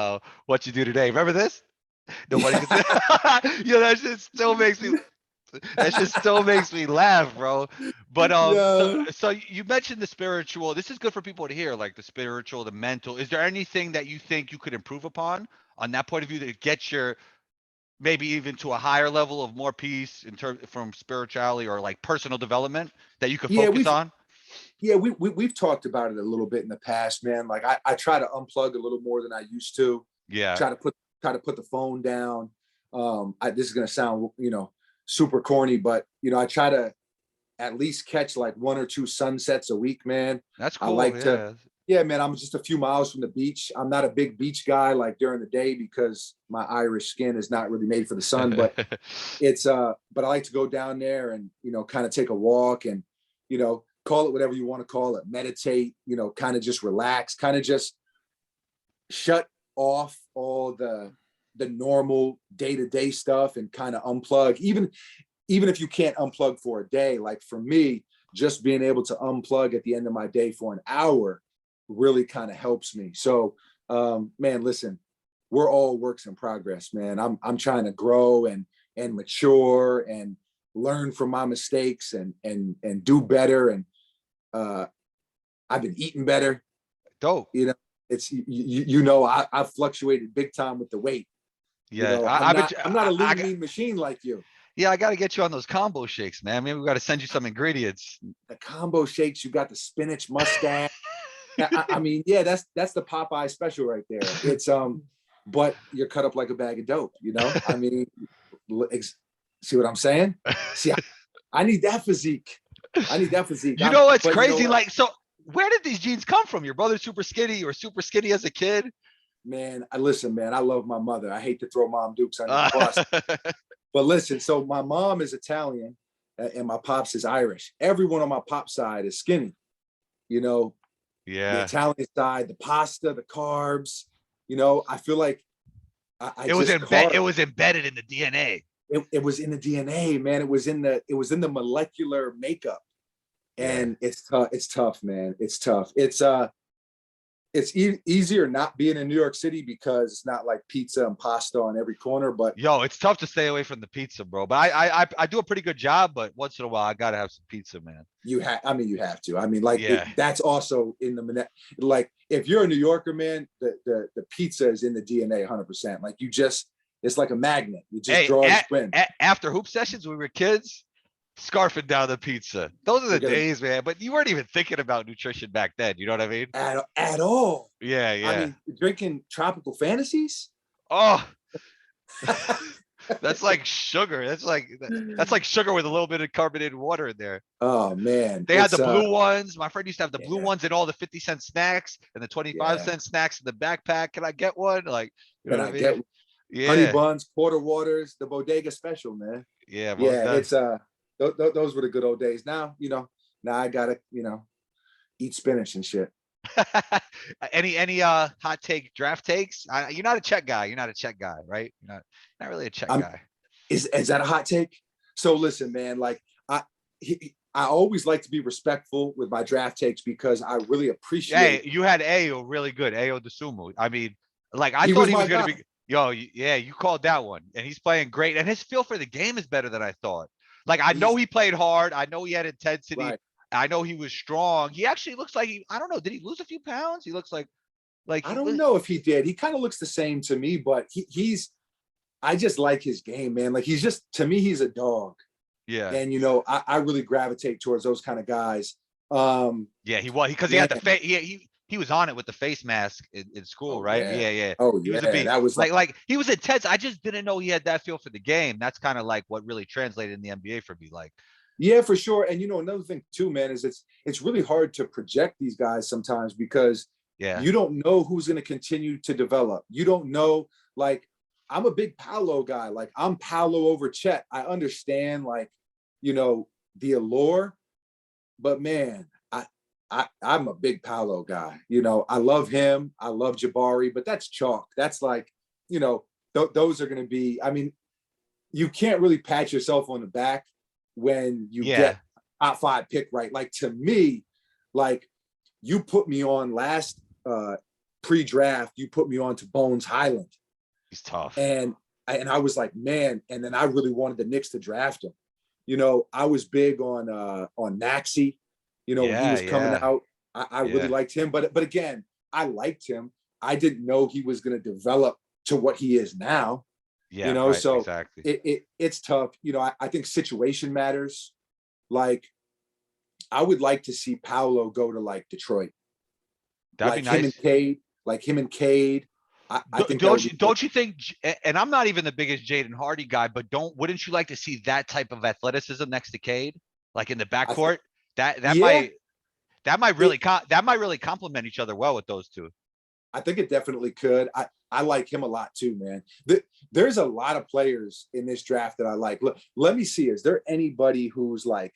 Speaker 1: what you do today. Remember this? Nobody can say that shit still makes me that just still makes me laugh, bro. But so
Speaker 2: Yeah.
Speaker 1: so you mentioned the spiritual. This is good for people to hear, like the spiritual, the mental. Is there anything that you think you could improve upon on that point of view that gets your maybe even to a higher level of more peace in terms from spirituality or like personal development that you could
Speaker 2: Yeah,
Speaker 1: focus on?
Speaker 2: we've talked about it a little bit in the past, man. Like I try to unplug a little more than I used to.
Speaker 1: Yeah.
Speaker 2: Try to put the phone down. This is gonna sound, super corny, but I try to at least catch like one or two sunsets a week, man.
Speaker 1: That's
Speaker 2: I
Speaker 1: cool.
Speaker 2: like to,
Speaker 1: Yeah.
Speaker 2: yeah, man. I'm just a few miles from the beach. I'm not a big beach guy like during the day because my Irish skin is not really made for the sun, but but I like to go down there and kind of take a walk and call it whatever you want to call it, meditate, kind of just relax, kind of just shut off all the normal day-to-day stuff and kind of unplug. Even if you can't unplug for a day, like for me, just being able to unplug at the end of my day for an hour really kind of helps me. So man, listen, we're all works in progress, man. I'm trying to grow and mature and learn from my mistakes and do better. And uh I've been eating better.
Speaker 1: Dope.
Speaker 2: you know it's I've fluctuated big time with the weight.
Speaker 1: Yeah.
Speaker 2: I'm
Speaker 1: I've been.
Speaker 2: not a lean mean machine like you.
Speaker 1: Yeah, I got to get you on those combo shakes, man. Maybe we got to send you some ingredients.
Speaker 2: The combo shakes, you got the spinach mustache. I mean, yeah, that's the Popeye special right there. It's but you're cut up like a bag of dope. I mean, see what I'm saying? See, I need that physique. I need that physique.
Speaker 1: You know what's
Speaker 2: But you know
Speaker 1: crazy?
Speaker 2: what,
Speaker 1: Like, so where did these genes come from? Your brother's super skinny. You were super skinny as a kid.
Speaker 2: man? I listen, man. I love my mother. I hate to throw Mom Dukes under the
Speaker 1: Uh,
Speaker 2: bus, but listen. So my mom is Italian, and my pops is Irish. Everyone on my pop side is skinny. You know, the
Speaker 1: yeah.
Speaker 2: Italian side, the pasta, the carbs. I feel like I
Speaker 1: It was
Speaker 2: just
Speaker 1: embed. It
Speaker 2: carved.
Speaker 1: was embedded in the DNA.
Speaker 2: It was in the DNA, man. It was in the molecular makeup,
Speaker 1: Yeah.
Speaker 2: and it's tough, man. It's tough. It's easier not being in New York City because it's not like pizza and pasta on every corner. But
Speaker 1: Yo, it's tough to stay away from the pizza, bro. But I do a pretty good job. But once in a while, I gotta have some pizza, man.
Speaker 2: you have to. I mean, like
Speaker 1: Yeah.
Speaker 2: that's also in the like if you're a New Yorker, man, the pizza is in the DNA 100%. Like it's like a magnet. It just
Speaker 1: Hey,
Speaker 2: draws you in.
Speaker 1: after hoop sessions when we were kids, scarfing down the pizza. Those are the
Speaker 2: You're gonna
Speaker 1: days, man. But you weren't even thinking about nutrition back then. You know what I mean?
Speaker 2: at all.
Speaker 1: Yeah,
Speaker 2: I
Speaker 1: yeah.
Speaker 2: mean, drinking tropical fantasies.
Speaker 1: Oh, that's like sugar. That's like sugar with a little bit of carbonated water in there.
Speaker 2: Oh man,
Speaker 1: They had the
Speaker 2: it's
Speaker 1: blue ones. My friend used to have the blue
Speaker 2: yeah,
Speaker 1: ones in all the 50-cent snacks and the 25
Speaker 2: yeah.
Speaker 1: cent snacks in the backpack. Can I get one? Like, you know
Speaker 2: Can
Speaker 1: what I
Speaker 2: I
Speaker 1: mean?
Speaker 2: get honey
Speaker 1: Yeah.
Speaker 2: buns, quarter waters, the bodega special, man?
Speaker 1: Yeah, most
Speaker 2: Yeah,
Speaker 1: done.
Speaker 2: it's those were the good old days. Now I gotta eat spinach and shit.
Speaker 1: Any hot take draft takes? You're not a check guy. You're not a check guy, right? You're not really a check
Speaker 2: I'm
Speaker 1: guy.
Speaker 2: Is that a hot take? So listen, man, like I always like to be respectful with my draft takes because I really
Speaker 1: Hey,
Speaker 2: appreciate.
Speaker 1: you had Ayo really good. Ayo DeSumo. I mean, like I
Speaker 2: He
Speaker 1: thought
Speaker 2: was
Speaker 1: he was
Speaker 2: my
Speaker 1: gonna
Speaker 2: guy.
Speaker 1: be. Yo, yeah, you called that one, and he's playing great, and his feel for the game is better than I thought. Like, I know
Speaker 2: He's
Speaker 1: he played hard. I know he had intensity.
Speaker 2: right.
Speaker 1: I know he was strong. He actually looks like I don't know. Did he lose a few pounds? He looks like
Speaker 2: I
Speaker 1: he
Speaker 2: don't
Speaker 1: was.
Speaker 2: know if he did. He kind of looks the same to me, but he's I just like his game, man. Like he's just to me, he's a dog.
Speaker 1: Yeah.
Speaker 2: And I really gravitate towards those kind of guys.
Speaker 1: Yeah, he was because he
Speaker 2: Man,
Speaker 1: had the face. He was on it with the face mask in school,
Speaker 2: oh
Speaker 1: right?
Speaker 2: yeah.
Speaker 1: Yeah, yeah.
Speaker 2: Oh
Speaker 1: He was a
Speaker 2: yeah.
Speaker 1: beat.
Speaker 2: That was
Speaker 1: Like he was intense. I just didn't know he had that feel for the game. That's kind of like what really translated in the NBA for me. Like,
Speaker 2: yeah, for sure. And another thing too, man, is it's really hard to project these guys sometimes because
Speaker 1: yeah,
Speaker 2: you don't know who's going to continue to develop. You don't know, like, I'm a big Paolo guy. Like, I'm Paolo over Chet. I understand, like, the allure, but man, I'm a big Paolo guy. I love him. I love Jabari, but that's chalk. That's like, those are going to be. I mean, you can't really pat yourself on the back when you
Speaker 1: yeah.
Speaker 2: get top 5 pick, right? Like to me, like you put me on last pre-draft, you put me on to Bones Highland.
Speaker 1: He's tough.
Speaker 2: And I was like, man, and then I really wanted the Knicks to draft him. I was big on Maxey, when he
Speaker 1: Yeah,
Speaker 2: was coming
Speaker 1: yeah,
Speaker 2: out. I really
Speaker 1: yeah,
Speaker 2: liked him. But again, I liked him. I didn't know he was going to develop to what he is now.
Speaker 1: yeah. Right,
Speaker 2: So
Speaker 1: exactly.
Speaker 2: it's tough. I think situation matters. Like I would like to see Paolo go to like Detroit,
Speaker 1: That'd be
Speaker 2: him and
Speaker 1: nice.
Speaker 2: Cade, Cade. I think that would be
Speaker 1: Don't you think? And I'm not even the biggest Jaden Hardy guy, but wouldn't you like to see that type of athleticism next to Cade, like in the
Speaker 2: I think
Speaker 1: backcourt? That
Speaker 2: yeah,
Speaker 1: might that might
Speaker 2: it
Speaker 1: really that might really complement each other well with those two.
Speaker 2: I think it definitely could. I like him a lot too, man. There's a lot of players in this draft that I like. Look, let me see. Is there anybody who's like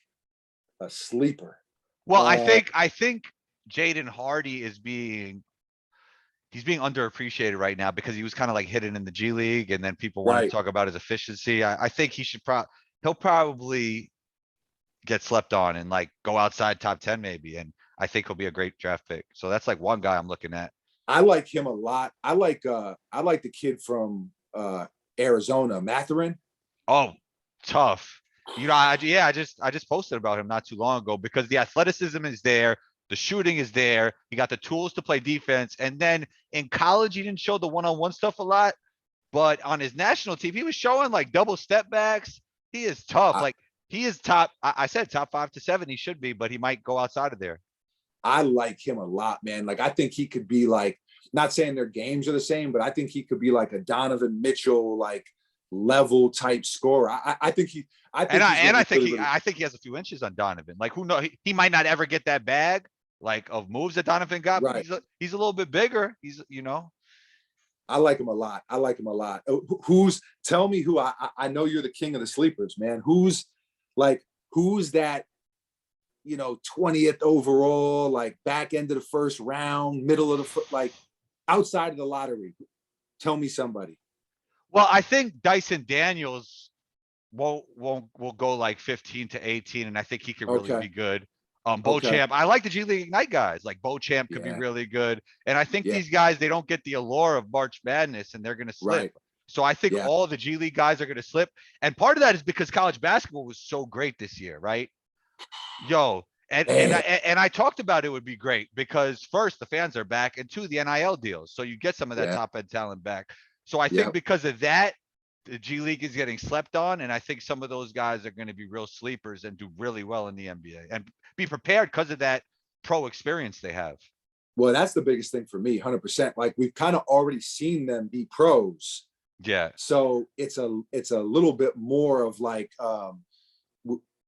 Speaker 2: a sleeper?
Speaker 1: Well, I think Jaden Hardy he's being underappreciated right now because he was kind of like hidden in the G League, and then people wanted to
Speaker 2: Right.
Speaker 1: talk about his efficiency. I think he'll probably get slept on and like go outside top 10 maybe, and I think he'll be a great draft pick. So that's like one guy I'm looking at.
Speaker 2: I like him a lot. I like the kid from Arizona, Matherin.
Speaker 1: Oh, tough. Yeah, I just posted about him not too long ago because the athleticism is there, the shooting is there. He got the tools to play defense, and then in college he didn't show the one-on-one stuff a lot, but on his national team he was showing like double step backs. He is tough.
Speaker 2: I,
Speaker 1: Like he is top. I said top 5 to 7. He should be, but he might go outside of there.
Speaker 2: I like him a lot, man. Like I think he could be like, not saying their games are the same, but I think he could be like a Donovan Mitchell like level type scorer. I
Speaker 1: And
Speaker 2: think
Speaker 1: I
Speaker 2: he's going
Speaker 1: and
Speaker 2: to
Speaker 1: I
Speaker 2: be
Speaker 1: think
Speaker 2: really,
Speaker 1: he
Speaker 2: really.
Speaker 1: I think he has a few inches on Donovan. Like who knows? He might not ever get that bag like of moves that Donovan got, but
Speaker 2: Right.
Speaker 1: he's a little bit bigger.
Speaker 2: I like him a lot. I like him a lot. Who's tell me who I know you're the king of the sleepers, man. Who's that, 20th overall, like back end of the first round, middle of like outside of the lottery. Tell me somebody.
Speaker 1: Well, I think Dyson Daniels will go like 15 to 18, and I think he could really
Speaker 2: Okay.
Speaker 1: be good.
Speaker 2: Okay.
Speaker 1: Beauchamp. I like the G League Ignite guys. Like Beauchamp could be
Speaker 2: Yeah.
Speaker 1: really good. And I think
Speaker 2: Yeah.
Speaker 1: these guys, they don't get the allure of March Madness and they're gonna slip.
Speaker 2: Right.
Speaker 1: So I think
Speaker 2: Yeah.
Speaker 1: all the G League guys are gonna slip. And part of that is because college basketball was so great this year, right? Yo,
Speaker 2: Man.
Speaker 1: and I talked about it would be great because first the fans are back, and two, the NIL deals. So you get some of that
Speaker 2: Yeah.
Speaker 1: top end talent back. So I think
Speaker 2: Yep.
Speaker 1: because of that, the G League is getting slept on, and I think some of those guys are going to be real sleepers and do really well in the NBA and be prepared because of that pro experience they have.
Speaker 2: Well, that's the biggest thing for me, 100%. Like we've kind of already seen them be pros.
Speaker 1: Yeah.
Speaker 2: So it's a little bit more of like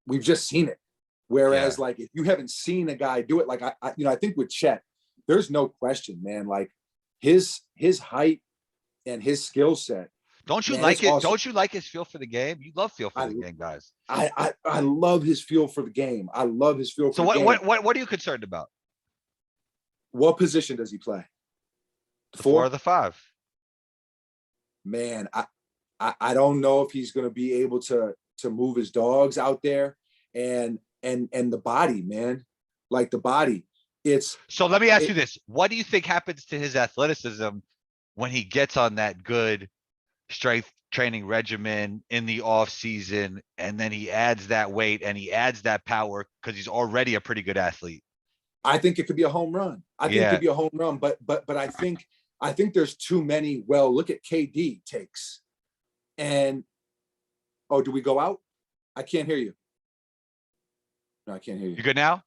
Speaker 2: we've just seen it.
Speaker 1: Yeah.
Speaker 2: Whereas like if you haven't seen a guy do it, like I think with Chet, there's no question, man. Like his height and his skill set,
Speaker 1: Don't you
Speaker 2: man, it's
Speaker 1: like it?
Speaker 2: awesome.
Speaker 1: Don't you like his feel for the game? You love feel for
Speaker 2: I
Speaker 1: the game, guys.
Speaker 2: I love his feel for the game. I love his feel for
Speaker 1: So
Speaker 2: the game.
Speaker 1: what are you concerned about?
Speaker 2: What position does he play?
Speaker 1: The 4 or
Speaker 2: 4?
Speaker 1: the 5?
Speaker 2: Man, I don't know if he's going to be able to move his dogs out there and the body, man, like the body.
Speaker 1: So let me ask you this. What do you think happens to his athleticism when he gets on that good strength training regimen in the off season, and then he adds that weight and he adds that power because he's already a pretty good athlete.
Speaker 2: I think it could be a home run. I think it
Speaker 1: Yeah.
Speaker 2: could be a home run, but I think there's too many. Well, look at KD takes, and do we go out? I can't hear you. No, I can't hear you.
Speaker 1: You good now?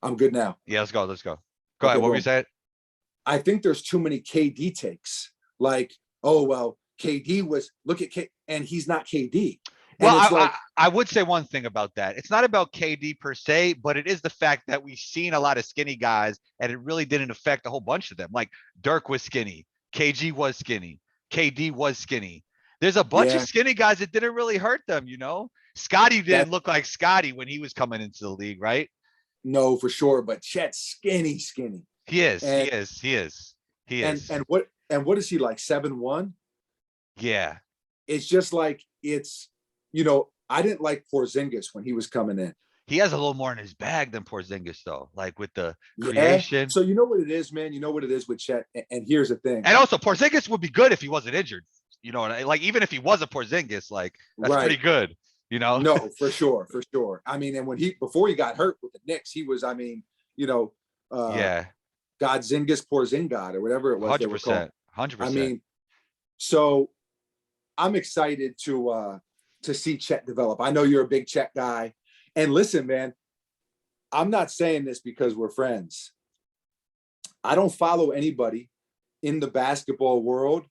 Speaker 2: I'm good now.
Speaker 1: Yeah, let's go. Let's go. Go
Speaker 2: Okay,
Speaker 1: ahead. What were
Speaker 2: boom.
Speaker 1: you saying?
Speaker 2: I think there's too many KD takes. Like, oh well, KD was look at K, and he's not KD.
Speaker 1: Well,
Speaker 2: And it's like,
Speaker 1: I would say one thing about that. It's not about KD per se, but it is the fact that we've seen a lot of skinny guys, and it really didn't affect a whole bunch of them. Like Dirk was skinny, KG was skinny, KD was skinny. There's a bunch of
Speaker 2: yeah,
Speaker 1: skinny guys that didn't really hurt them, you know? Scotty
Speaker 2: that
Speaker 1: didn't look like Scotty when he was coming into the league, right?
Speaker 2: no for sure. But Chet's skinny,
Speaker 1: He is, he
Speaker 2: and
Speaker 1: is, he is, he
Speaker 2: and
Speaker 1: is.
Speaker 2: and what is he like 7'1"?
Speaker 1: Yeah.
Speaker 2: It's just like I didn't like Porzingis when he was coming in.
Speaker 1: He has a little more in his bag than Porzingis, though, like with the
Speaker 2: Yeah.
Speaker 1: creation.
Speaker 2: So you know what it is, man. You know what it is with Chet. And here's the thing.
Speaker 1: And also, Porzingis would be good if he wasn't injured. You know, like even if he was a Porzingis, like that's
Speaker 2: Right.
Speaker 1: pretty good. You know.
Speaker 2: No, for sure. I mean, and before he got hurt with the Knicks, he was. I mean,
Speaker 1: Yeah.
Speaker 2: Godzingis Porzingis or whatever it was they were called.
Speaker 1: 100%. 100%.
Speaker 2: I mean, so I'm excited to see Chet develop. I know you're a big Chet guy, and listen, man, I'm not saying this because we're friends. I don't follow anybody in the basketball world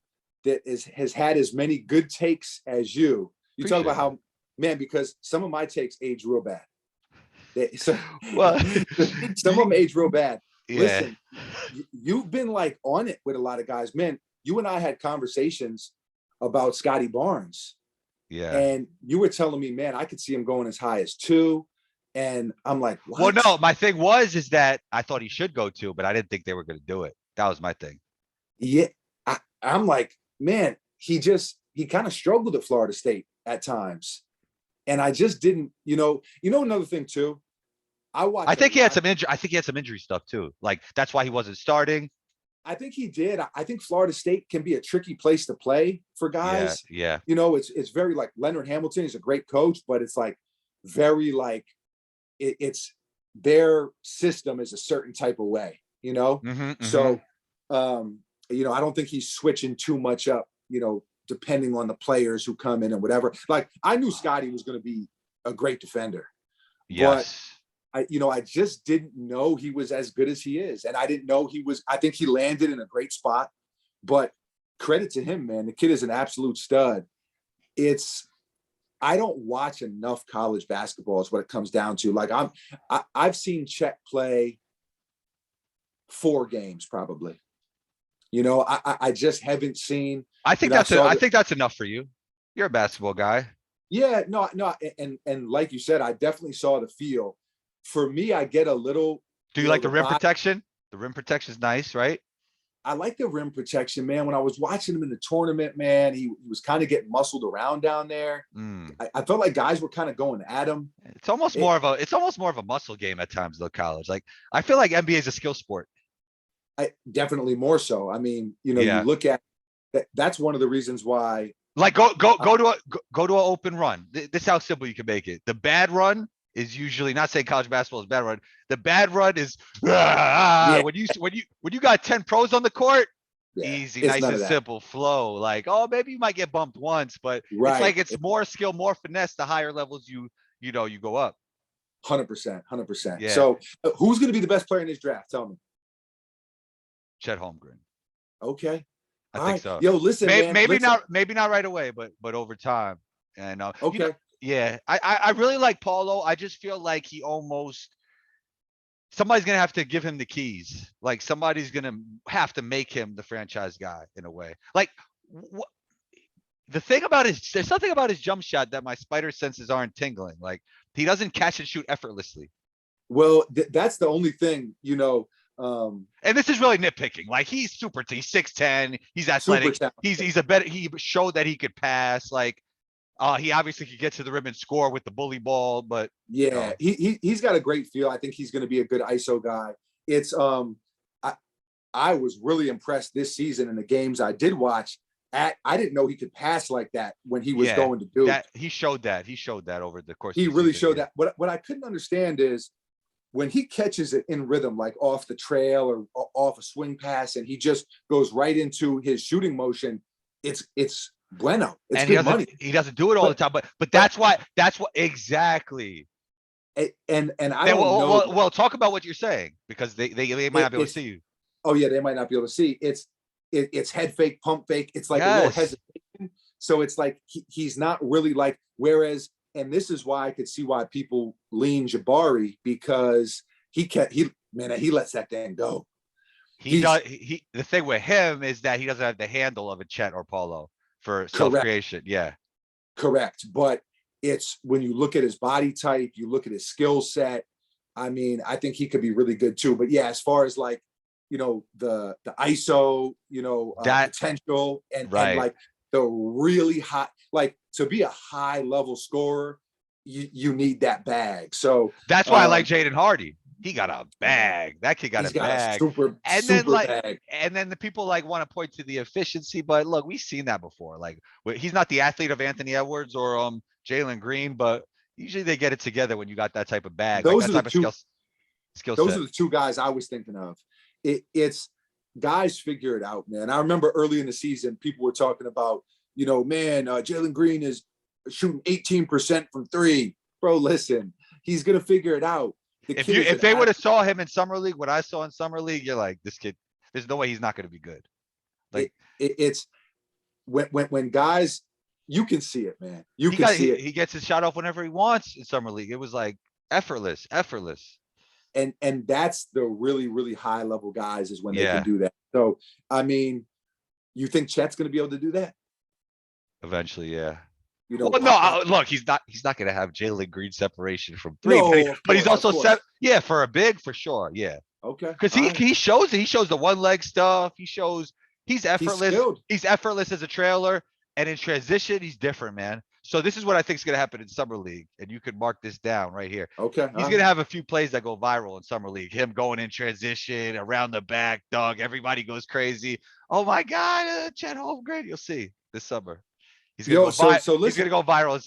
Speaker 2: that has had as many good takes as you. You talk about how, man, because some of my takes age real bad.
Speaker 1: Well,
Speaker 2: some of them age real bad.
Speaker 1: Yeah.
Speaker 2: Listen, you've been like on it with a lot of guys. Man, you and I had conversations about Scotty Barnes.
Speaker 1: Yeah.
Speaker 2: And you were telling me, man, I could see him going as high as 2. And I'm like, what?
Speaker 1: Well, no, my thing is that I thought he should go 2, but I didn't think they were going to do it. That was my thing.
Speaker 2: Yeah. I'm like, man, he kind of struggled at Florida State at times. And I just didn't, another thing too.
Speaker 1: I think he had some injury. I think he had some injury stuff too. Like that's why he wasn't starting.
Speaker 2: I think he did. I think Florida State can be a tricky place to play for guys.
Speaker 1: Yeah.
Speaker 2: It's very like Leonard Hamilton. He's a great coach, but it's like very like it's their system is a certain type of way, So, I don't think he's switching too much up, depending on the players who come in and whatever. Like I knew Scotty was going to be a great defender.
Speaker 1: Yes.
Speaker 2: But I just didn't know he was as good as he is. And I didn't know I think he landed in a great spot, but credit to him, man. The kid is an absolute stud. I don't watch enough college basketball is what it comes down to. Like I've seen Chet play 4 games probably. I just haven't seen.
Speaker 1: I think I think that's enough for you. You're a basketball guy.
Speaker 2: Yeah, no, and like you said, I definitely saw the feel. For me, I get a little.
Speaker 1: Do you like the rim protection? The rim protection is nice, right?
Speaker 2: I like the rim protection, man. When I was watching him in the tournament, man, he was kind of getting muscled around down there. I felt like guys were kind of going at him.
Speaker 1: It's almost more of a muscle game at times, though. College, like I feel like NBA is a skill sport.
Speaker 2: Definitely more so. I mean, you look at that. That's one of the reasons why.
Speaker 1: Like go to an open run. This is how simple you can make it. The bad run is usually not saying college basketball is bad run. The bad run is when you got 10 pros on the court, easy, nice and simple flow. Like, maybe you might get bumped once, but it's like it's more skill, more finesse the higher levels you go up.
Speaker 2: 100%.
Speaker 1: Yeah.
Speaker 2: So who's going to be the best player in this draft? Tell me.
Speaker 1: Chet Holmgren.
Speaker 2: Okay.
Speaker 1: I think so.
Speaker 2: Yo, listen, man.
Speaker 1: Maybe not right away, but over time. And
Speaker 2: okay.
Speaker 1: I really like Paulo. I just feel like somebody's gonna have to give him the keys. Like somebody's gonna have to make him the franchise guy in a way. Like the thing about there's something about his jump shot that my spider senses aren't tingling. Like he doesn't catch and shoot effortlessly.
Speaker 2: Well, that's the only thing,
Speaker 1: and this is really nitpicking. Like he's 6'10", he's athletic. He showed that he could pass. Like he obviously could get to the rim and score with the bully ball, but
Speaker 2: yeah, he's got a great feel. I think he's going to be a good ISO guy. It's I was really impressed this season in the games I did watch. I didn't know he could pass like that when he was
Speaker 1: Yeah,
Speaker 2: going to Duke.
Speaker 1: that he showed that. He showed that over the course of
Speaker 2: He
Speaker 1: the
Speaker 2: really
Speaker 1: season.
Speaker 2: showed
Speaker 1: Yeah.
Speaker 2: that. What I couldn't understand is when he catches it in rhythm, like off the trail or off a swing pass, and he just goes right into his shooting motion. It's bueno. It's
Speaker 1: And
Speaker 2: good money.
Speaker 1: he doesn't do it all the
Speaker 2: But
Speaker 1: time, but
Speaker 2: but
Speaker 1: that's what exactly.
Speaker 2: and I
Speaker 1: Then
Speaker 2: don't know.
Speaker 1: talk about what you're saying because they might not be able to
Speaker 2: It's
Speaker 1: see you.
Speaker 2: oh yeah, they might not be able to see. It's head fake, pump fake. It's like a little
Speaker 1: Yes.
Speaker 2: hesitation. So it's like he's not really like. Whereas, and this is why I could see why people lean Jabari, because he lets that thing go.
Speaker 1: He
Speaker 2: He's
Speaker 1: does. The thing with him is that he doesn't have the handle of a Chet or Polo for self
Speaker 2: correct,
Speaker 1: creation. Yeah.
Speaker 2: correct. But it's when you look at his body type, you look at his skill set. I mean, I think he could be really good too. But yeah, as far as like, the ISO,
Speaker 1: That
Speaker 2: potential and
Speaker 1: right.
Speaker 2: like the really high, like to be a high level scorer, you need that bag. So
Speaker 1: That's why I like Jaden Hardy. He got a
Speaker 2: man,
Speaker 1: bag. That kid got a
Speaker 2: he's got a
Speaker 1: bag.
Speaker 2: super
Speaker 1: And then
Speaker 2: super
Speaker 1: like,
Speaker 2: bag.
Speaker 1: and then the people like want to point to the efficiency, but look, we've seen that before. Like he's not the athlete of Anthony Edwards or Jalen Green, but usually they get it together when you got that type of bag, like
Speaker 2: Those
Speaker 1: that
Speaker 2: are the
Speaker 1: type of
Speaker 2: two.
Speaker 1: skill
Speaker 2: Those
Speaker 1: set.
Speaker 2: are the two guys I was thinking of. It's guys figure it out, man. I remember early in the season, people were talking about, man, Jalen Green is shooting 18% from three. Bro, listen, he's gonna figure it out. The kid is
Speaker 1: If
Speaker 2: an
Speaker 1: they would
Speaker 2: athlete.
Speaker 1: have saw him in summer league, what I saw in summer league, you're like, this kid, there's no way he's not going to be good. Like
Speaker 2: It's when guys, you can see it, man. You can see it,
Speaker 1: he gets his shot off whenever he wants in summer league. It was like effortless.
Speaker 2: and that's the really really high level guys is when they can
Speaker 1: Yeah,
Speaker 2: do that. So I mean, you think Chet's gonna be able to do that?
Speaker 1: eventually, yeah.
Speaker 2: You know,
Speaker 1: Well, no, look, he's not going to have Jalen Green separation from three,
Speaker 2: no,
Speaker 1: but he's
Speaker 2: of
Speaker 1: also
Speaker 2: course.
Speaker 1: set. Yeah, for a big, for sure. Yeah,
Speaker 2: Okay,
Speaker 1: because
Speaker 2: all right.
Speaker 1: he shows it. He shows the one leg stuff. He shows he's
Speaker 2: He's
Speaker 1: effortless.
Speaker 2: skilled.
Speaker 1: He's effortless as a trailer, and in transition, he's different, man. So this is what I think is going to happen in summer league, and you can mark this down right here.
Speaker 2: Okay, all
Speaker 1: He's
Speaker 2: right.
Speaker 1: going to have a few plays that go viral in summer league. Him going in transition around the back, dog. Everybody goes crazy. Oh my God, Chet Holmgren. You'll see this summer.
Speaker 2: Yo, so
Speaker 1: He's
Speaker 2: listen.
Speaker 1: gonna go viral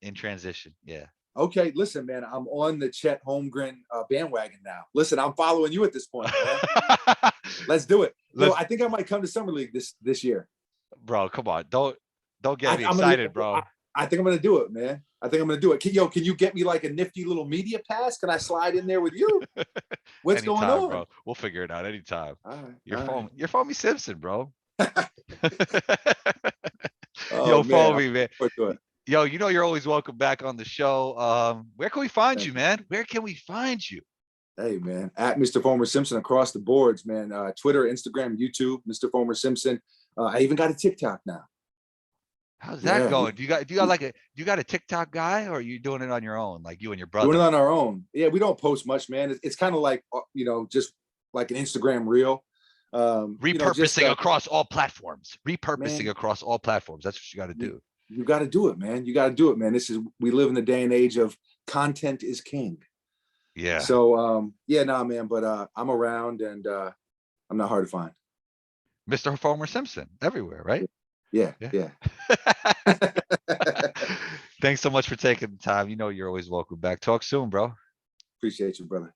Speaker 1: in transition. Yeah.
Speaker 2: Okay, listen, man. I'm on the Chet Holmgren bandwagon now. Listen, I'm following you at this point, man. Let's do it. Yo,
Speaker 1: Let's,
Speaker 2: I think I might come to summer league this year.
Speaker 1: bro. Come on, don't get me
Speaker 2: I'm gonna.
Speaker 1: excited, bro.
Speaker 2: I think I'm gonna do it, man. I think I'm gonna do it. Can you get me like a nifty little media pass? Can I slide in there with you? What's going
Speaker 1: Anytime,
Speaker 2: on?
Speaker 1: bro. We'll figure it out anytime.
Speaker 2: All right, all right.
Speaker 1: Your phone me Simpson, bro.
Speaker 2: Oh
Speaker 1: Yo,
Speaker 2: man,
Speaker 1: phone
Speaker 2: I'm
Speaker 1: me, man.
Speaker 2: looking forward to it.
Speaker 1: Yo, you're always welcome back on the show. Where can we find you,
Speaker 2: Thank you.
Speaker 1: man? Where can we find you?
Speaker 2: Hey man, at Mr. Fomer Simpson across the boards, man. Twitter, Instagram, YouTube, Mr. Fomer Simpson. I even got a TikTok now.
Speaker 1: How's that
Speaker 2: Yeah,
Speaker 1: going? Do you got a TikTok guy, or are you doing it on your own, like you and your
Speaker 2: doing it
Speaker 1: brother?
Speaker 2: on our own. Yeah, we don't post much, man. It's kind of like just like an Instagram reel. Just
Speaker 1: Repurposing across all platforms. Repurposing
Speaker 2: man,
Speaker 1: across all platforms. That's what you got to
Speaker 2: you
Speaker 1: do.
Speaker 2: you got to do it, man. You got to do it, man. We live in the day and age of content is king.
Speaker 1: Yeah.
Speaker 2: So yeah, nah, man. But I'm around and I'm not hard to find.
Speaker 1: Mr. Homer Simpson everywhere, right?
Speaker 2: Yeah,
Speaker 1: Yeah.
Speaker 2: yeah.
Speaker 1: Thanks so much for taking the time. You're always welcome back. Talk soon, bro.
Speaker 2: Appreciate you, brother.